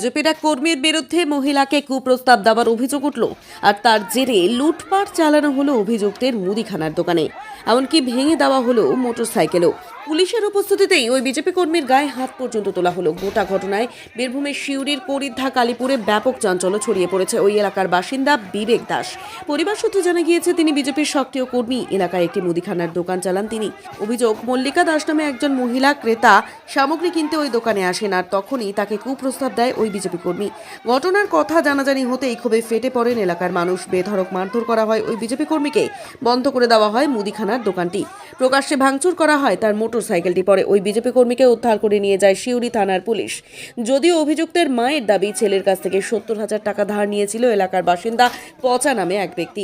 বিজেপির এক কর্মীর বিরুদ্ধে মহিলাকে কুপ্রস্তাব দেওয়ার অভিযোগ উঠল আর তার জেরে লুটপাট চালানো হলো অভিযুক্তের মুদিখানার দোকানে, এমনকি ভেঙে দেওয়া হলো মোটরসাইকেলও। পুলিশের উপস্থিতিতেই ওই বিজেপি কর্মীর গায়ে হাত পর্যন্ত তোলা হলো। গোটা ঘটনায় বীরভূমের সিউড়ির করিদ্ধা কালীপুরে ব্যাপক চাঞ্চল্য ছড়িয়ে পড়েছে। ওই এলাকার বাসিন্দা বিবেক দাস। পরিবার সূত্রে জানা গিয়েছে তিনি বিজেপির সক্রিয় কর্মী। এলাকায় একটি মুদিখানার দোকান চালান তিনি। অভিযোগ, মল্লিকা দাস নামে একজন মহিলা ক্রেতা সামগ্রী কিনতে ওই দোকানে আসেন আর তখনই তাকে কুপ্রস্তাব দেয় ওই বিজেপি কর্মী। ঘটনার কথা জানাজানি হতেই ক্ষোভে ফেটে পড়েন এলাকার মানুষ। বেধড়ক মারধর করা হয় ওই বিজেপি কর্মীকে। বন্ধ করে দেওয়া হয় মুদিখানার দোকানটি। প্রকাশ্যে ভাঙচুর করা হয় তার মোটরসাইকেলটি। পরে ওই বিজেপি কর্মীকে উদ্ধার করে নিয়ে যায় সিউড়ি থানার পুলিশ। যদিও অভিযুক্তের মায়ের দাবি ছেলের কাছ থেকে 70,000 টাকা ধার নিয়েছিল এলাকার বাসিন্দা পচা নামে এক ব্যক্তি।